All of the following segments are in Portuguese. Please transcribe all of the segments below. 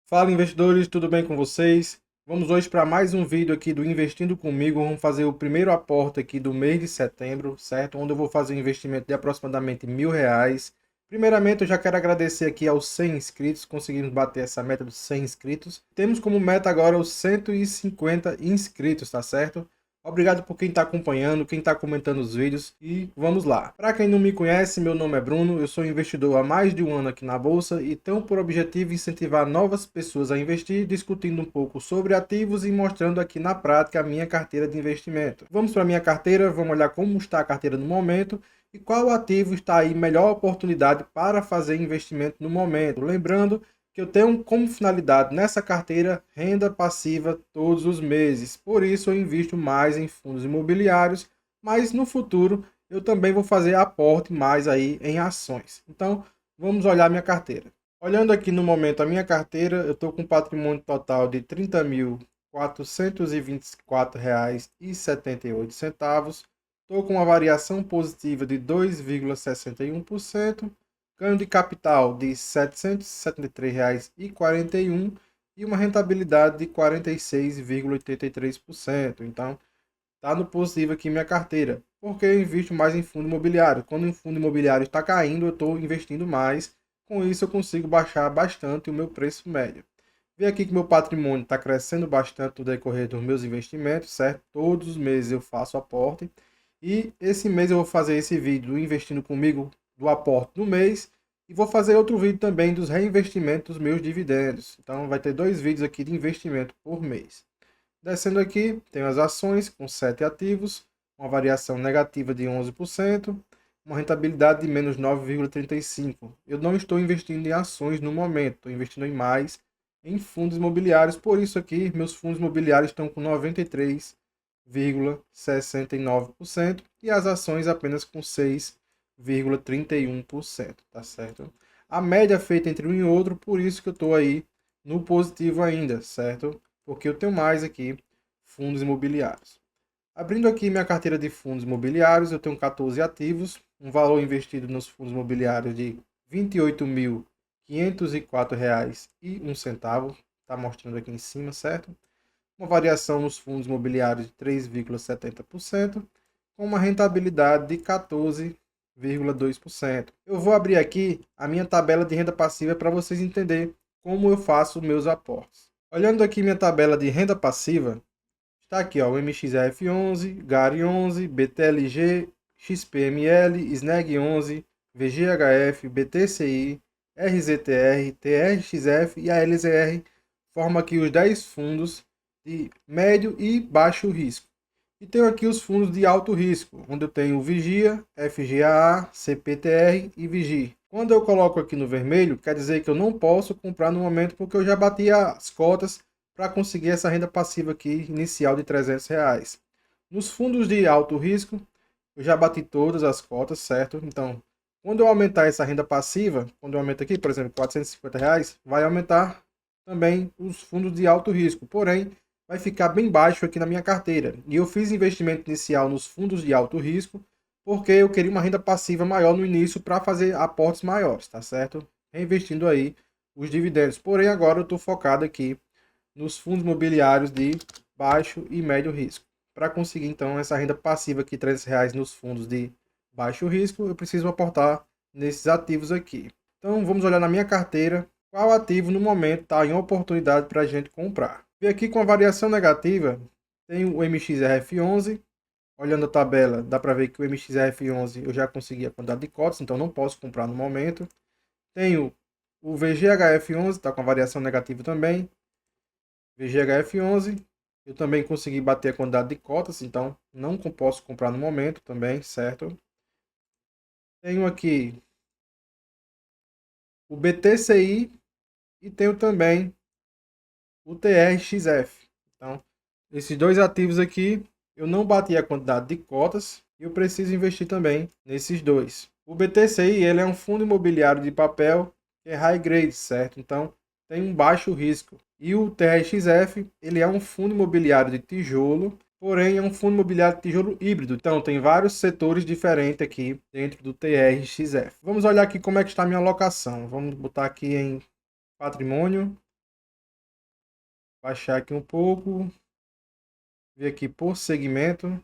Fala investidores, tudo bem com vocês? Vamos hoje para mais um vídeo aqui do Investindo Comigo. Vamos fazer o primeiro aporte aqui do mês de setembro, certo? Onde eu vou fazer um investimento de aproximadamente R$ 1.000. Primeiramente, eu já quero agradecer aqui aos 100 inscritos, conseguimos bater essa meta dos 100 inscritos. Temos como meta agora os 150 inscritos, tá certo? Obrigado por quem está acompanhando, quem está comentando os vídeos e vamos lá. Para quem não me conhece, meu nome é Bruno, eu sou investidor há mais de um ano aqui na Bolsa e tenho por objetivo incentivar novas pessoas a investir, discutindo um pouco sobre ativos e mostrando aqui na prática a minha carteira de investimento. Vamos para a minha carteira, vamos olhar como está a carteira no momento e qual ativo está aí melhor oportunidade para fazer investimento no momento. Lembrando que eu tenho como finalidade nessa carteira renda passiva todos os meses. Por isso eu invisto mais em fundos imobiliários, mas no futuro eu também vou fazer aporte mais aí em ações. Então, vamos olhar minha carteira. Olhando aqui no momento a minha carteira, eu estou com um patrimônio total de R$ 30.424,78. Estou com uma variação positiva de 2,61%. Ganho de capital de R$ 773,41 e uma rentabilidade de 46,83%. Então, está no positivo aqui minha carteira, porque eu invisto mais em fundo imobiliário. Quando o fundo imobiliário está caindo, eu estou investindo mais. Com isso, eu consigo baixar bastante o meu preço médio. Vê aqui que meu patrimônio está crescendo bastante no decorrer dos meus investimentos, certo? Todos os meses eu faço aporte. E esse mês eu vou fazer esse vídeo do Investindo Comigo do aporte do mês. E vou fazer outro vídeo também dos reinvestimentos dos meus dividendos. Então vai ter dois vídeos aqui de investimento por mês. Descendo aqui, tem as ações com 7 ativos, uma variação negativa de 11%, uma rentabilidade de menos 9,35%. Eu não estou investindo em ações no momento, estou investindo em mais em fundos imobiliários. Por isso aqui, meus fundos imobiliários estão com 93,69% e as ações apenas com 6,31%, tá certo? A média feita entre um e outro, por isso que eu estou aí no positivo ainda, certo? Porque eu tenho mais aqui fundos imobiliários. Abrindo aqui minha carteira de fundos imobiliários, eu tenho 14 ativos, um valor investido nos fundos imobiliários de R$ 28.504,01, está mostrando aqui em cima, certo? Uma variação nos fundos imobiliários de 3,70%, com uma rentabilidade de 14,2%. Eu vou abrir aqui a minha tabela de renda passiva para vocês entenderem como eu faço meus aportes. Olhando aqui minha tabela de renda passiva, está aqui ó, o MXRF11, GARI11, BTLG, XPML, SNEG11, VGHF, BTCI, RZTR, TRXF e a LZR formam aqui os 10 fundos de médio e baixo risco. E tenho aqui os fundos de alto risco, onde eu tenho o Vigia, FGAA, CPTR e Vigi. Quando eu coloco aqui no vermelho, quer dizer que eu não posso comprar no momento porque eu já bati as cotas para conseguir essa renda passiva aqui inicial de R$ 300. Nos fundos de alto risco, eu já bati todas as cotas, certo? Então, quando eu aumentar essa renda passiva, quando eu aumento aqui, por exemplo, R$ 450, vai aumentar também os fundos de alto risco. Porém, vai ficar bem baixo aqui na minha carteira. E eu fiz investimento inicial nos fundos de alto risco porque eu queria uma renda passiva maior no início para fazer aportes maiores, tá certo? Reinvestindo aí os dividendos. Porém, agora eu estou focado aqui nos fundos imobiliários de baixo e médio risco. Para conseguir então essa renda passiva aqui, R$ 300 nos fundos de baixo risco, eu preciso aportar nesses ativos aqui. Então vamos olhar na minha carteira qual ativo no momento está em oportunidade para a gente comprar. Vê aqui com a variação negativa, tem o MXRF11. Olhando a tabela, dá para ver que o MXRF11 eu já consegui a quantidade de cotas, então não posso comprar no momento. Tenho o VGHF11, está com a variação negativa também. VGHF11, eu também consegui bater a quantidade de cotas, então não posso comprar no momento também, certo? Tenho aqui o BTCI e tenho também o TRXF. Então, esses dois ativos aqui, eu não bati a quantidade de cotas e eu preciso investir também nesses dois. O BTCI, ele é um fundo imobiliário de papel que é high grade, certo? Então, tem um baixo risco. E o TRXF, ele é um fundo imobiliário de tijolo, porém é um fundo imobiliário de tijolo híbrido. Então, tem vários setores diferentes aqui dentro do TRXF. Vamos olhar aqui como é que está a minha alocação. Vamos botar aqui em patrimônio. Baixar aqui um pouco. Ver aqui por segmento.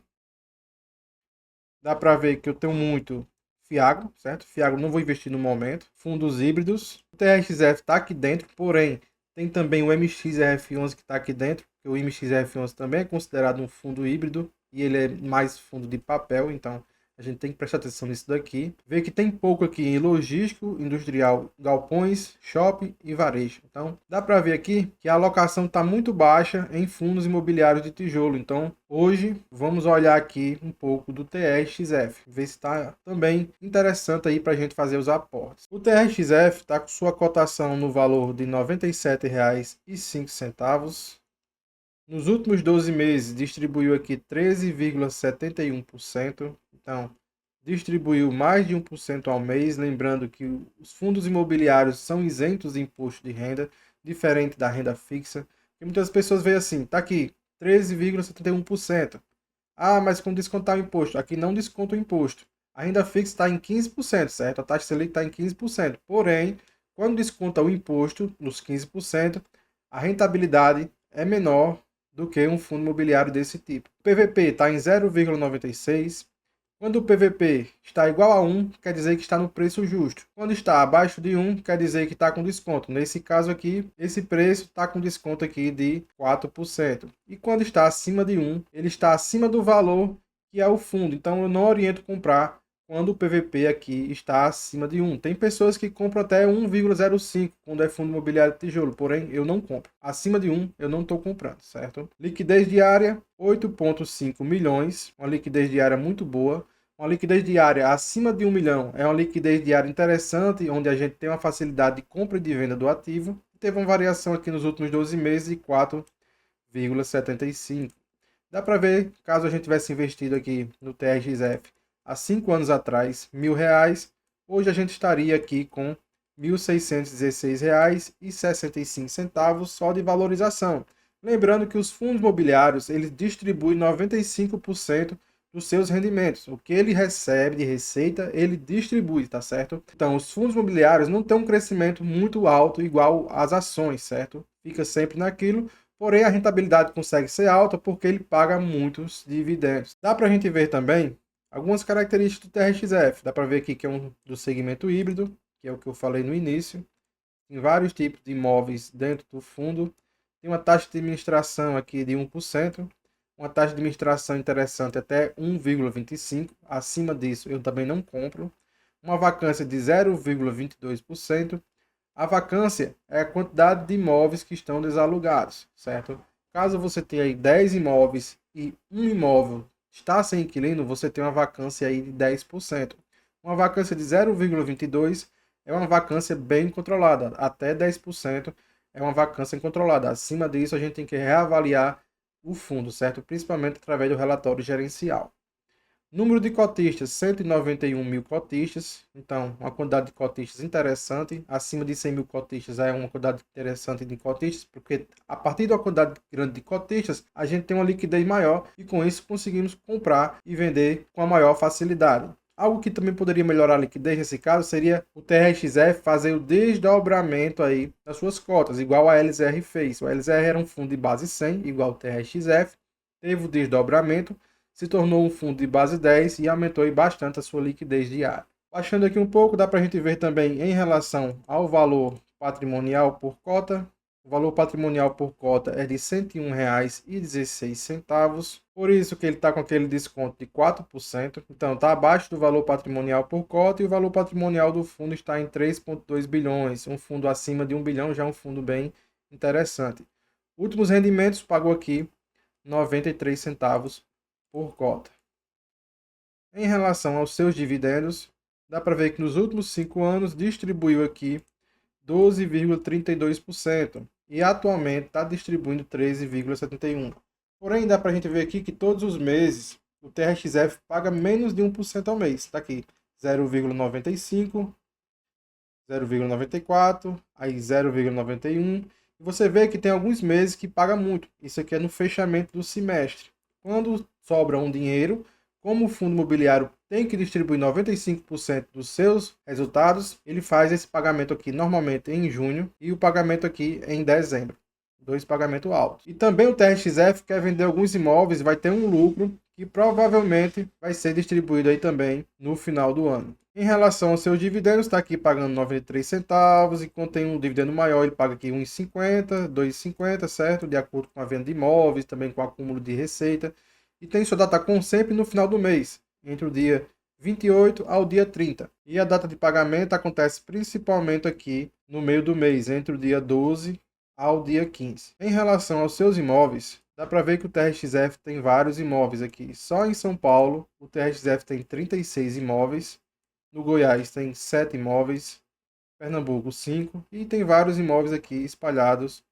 Dá para ver que eu tenho muito Fiagro, certo? Fiagro não vou investir no momento. Fundos híbridos. O TRXF está aqui dentro, porém tem também o MXRF11 que está aqui dentro. O MXRF11 também é considerado um fundo híbrido e ele é mais fundo de papel, então a gente tem que prestar atenção nisso daqui. Ver que tem pouco aqui em logístico, industrial, galpões, shopping e varejo. Então dá para ver aqui que a alocação está muito baixa em fundos imobiliários de tijolo. Então hoje vamos olhar aqui um pouco do TRXF, ver se está também interessante aí para a gente fazer os aportes. O TRXF está com sua cotação no valor de R$ 97,05. Nos últimos 12 meses, distribuiu aqui 13,71%. Então, distribuiu mais de 1% ao mês. Lembrando que os fundos imobiliários são isentos de imposto de renda, diferente da renda fixa. E muitas pessoas veem assim, tá aqui, 13,71%. Ah, mas com descontar o imposto. Aqui não desconta o imposto. A renda fixa está em 15%, certo? A taxa Selic está em 15%. Porém, quando desconta o imposto nos 15%, a rentabilidade é menor do que um fundo imobiliário desse tipo. O PVP está em 0,96. Quando o PVP está igual a 1, quer dizer que está no preço justo. Quando está abaixo de 1, quer dizer que está com desconto. Nesse caso aqui, esse preço está com desconto aqui de 4%. E quando está acima de 1, ele está acima do valor que é o fundo. Então eu não oriento comprar quando o PVP aqui está acima de 1. Tem pessoas que compram até 1,05 quando é fundo imobiliário de tijolo, porém eu não compro. Acima de 1 eu não estou comprando, certo? Liquidez diária, 8,5 milhões, uma liquidez diária muito boa. Uma liquidez diária acima de 1 milhão é uma liquidez diária interessante, onde a gente tem uma facilidade de compra e de venda do ativo. Teve uma variação aqui nos últimos 12 meses de 4,75. Dá para ver, caso a gente tivesse investido aqui no TRXF há 5 anos atrás, R$ 1.000, hoje a gente estaria aqui com R$ 1.616,65 só de valorização. Lembrando que os fundos imobiliários, eles distribuem 95% dos seus rendimentos. O que ele recebe de receita, ele distribui, tá certo? Então, os fundos imobiliários não têm um crescimento muito alto igual às ações, certo? Fica sempre naquilo. Porém, a rentabilidade consegue ser alta porque ele paga muitos dividendos. Dá para a gente ver também algumas características do TRXF. Dá para ver aqui que é um do segmento híbrido, que é o que eu falei no início. Tem vários tipos de imóveis dentro do fundo. Tem uma taxa de administração aqui de 1%. Uma taxa de administração interessante até 1,25%. Acima disso, eu também não compro. Uma vacância de 0,22%. A vacância é a quantidade de imóveis que estão desalugados, certo? Caso você tenha aí 10 imóveis e um imóvel está sem inquilino, você tem uma vacância aí de 10%. Uma vacância de 0,22% é uma vacância bem controlada. Até 10% é uma vacância controlada. Acima disso, a gente tem que reavaliar o fundo, certo? Principalmente através do relatório gerencial. Número de cotistas, 191 mil cotistas. Então, uma quantidade de cotistas interessante. Acima de 100 mil cotistas é uma quantidade interessante de cotistas, porque a partir de uma quantidade grande de cotistas, a gente tem uma liquidez maior e com isso conseguimos comprar e vender com a maior facilidade. Algo que também poderia melhorar a liquidez nesse caso seria o TRXF fazer o desdobramento aí das suas cotas, igual a LZR fez. O LZR era um fundo de base 100, igual o TRXF, teve o desdobramento, se tornou um fundo de base 10 e aumentou bastante a sua liquidez diária. Baixando aqui um pouco, dá para a gente ver também em relação ao valor patrimonial por cota. O valor patrimonial por cota é de R$ 101,16. Por isso que ele está com aquele desconto de 4%. Então está abaixo do valor patrimonial por cota e o valor patrimonial do fundo está em 3,2 bilhões. Um fundo acima de 1 bilhão já é um fundo bem interessante. Últimos rendimentos pagou aqui 93 centavos por cota. Em relação aos seus dividendos, dá para ver que nos últimos 5 anos distribuiu aqui 12,32% e atualmente está distribuindo 13,71%. Porém, dá para a gente ver aqui que todos os meses o TRXF paga menos de 1% ao mês. Está aqui 0,95%, 0,94%, aí 0,91%. E você vê que tem alguns meses que paga muito. Isso aqui é no fechamento do semestre. Quando sobra um dinheiro, como o fundo imobiliário tem que distribuir 95% dos seus resultados, ele faz esse pagamento aqui normalmente em junho e o pagamento aqui em dezembro. dois pagamentos altos. E também o TRXF quer vender alguns imóveis, vai ter um lucro que provavelmente vai ser distribuído aí também no final do ano. Em relação aos seus dividendos, está aqui pagando 93 centavos, e quando tem um dividendo maior, ele paga aqui 1,50, 2,50, certo? De acordo com a venda de imóveis, também com o acúmulo de receita. E tem sua data com sempre no final do mês, entre o dia 28 ao dia 30. E a data de pagamento acontece principalmente aqui no meio do mês, entre o dia 12 ao dia 15. Em relação aos seus imóveis, dá para ver que o TRXF tem vários imóveis aqui. Só em São Paulo, o TRXF tem 36 imóveis. No Goiás tem 7 imóveis, Pernambuco 5, e tem vários imóveis aqui espalhados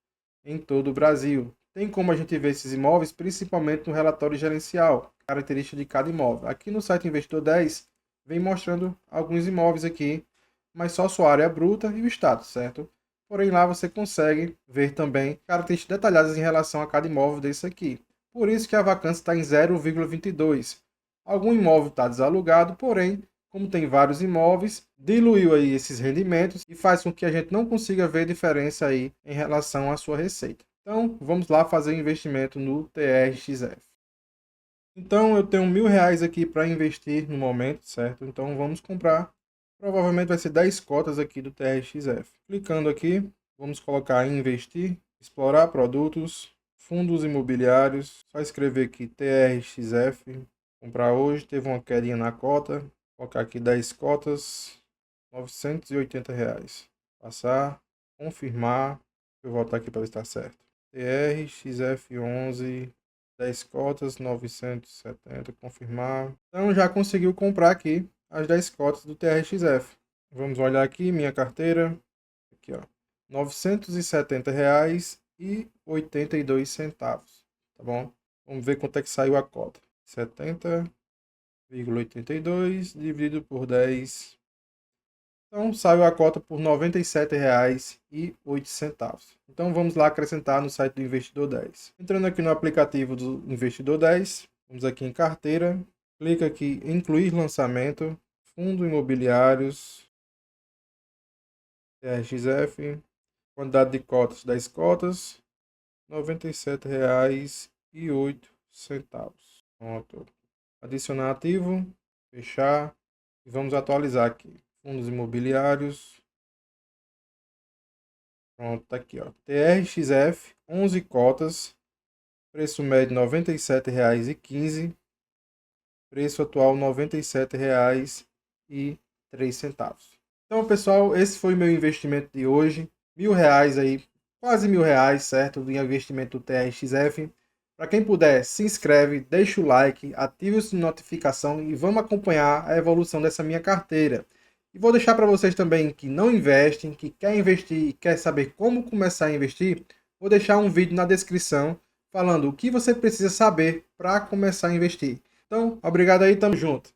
em todo o Brasil. Tem como a gente ver esses imóveis, principalmente no relatório gerencial, característica de cada imóvel. Aqui no site Investidor 10, vem mostrando alguns imóveis aqui, mas só sua área bruta e o status, certo? Porém, lá você consegue ver também características detalhadas em relação a cada imóvel desse aqui. Por isso que a vacância está em 0,22. Algum imóvel está desalugado, porém, como tem vários imóveis, diluiu aí esses rendimentos e faz com que a gente não consiga ver diferença aí em relação à sua receita. Então, vamos lá fazer investimento no TRXF. Então, eu tenho R$1.000 aqui para investir no momento, certo? Então, vamos comprar. Provavelmente vai ser 10 cotas aqui do TRXF. Clicando aqui, vamos colocar em investir, explorar produtos, fundos imobiliários. Só escrever aqui TRXF, comprar hoje, teve uma quedinha na cota. Colocar aqui 10 cotas, R$980. Passar, confirmar. Eu voltar aqui para ver se está certo. TRXF11, 10 cotas, 970, confirmar. Então já conseguiu comprar aqui as 10 cotas do TRXF. Vamos olhar aqui minha carteira. Aqui, ó. R$970,82, tá bom? Vamos ver quanto é que saiu a cota. 70,82 dividido por 10. Então saiu a cota por R$97,08. Então vamos lá acrescentar no site do Investidor 10. Entrando aqui no aplicativo do Investidor 10, vamos aqui em carteira, clica aqui em incluir lançamento, fundo imobiliários, TRXF, quantidade de cotas, 10 cotas, R$97,08. Pronto. Adicionar ativo, fechar e vamos atualizar aqui. Fundos imobiliários. Pronto, tá aqui, ó. TRXF, 11 cotas, preço médio R$97,15, preço atual R$97,03. Então, pessoal, esse foi o meu investimento de hoje. R$1.000 aí, quase R$1.000, certo? Do investimento do TRXF. Para quem puder, se inscreve, deixa o like, ative o sininho de notificação e vamos acompanhar a evolução dessa minha carteira. E vou deixar para vocês também que não investem, que quer investir e quer saber como começar a investir, vou deixar um vídeo na descrição falando o que você precisa saber para começar a investir. Então, obrigado aí, tamo junto.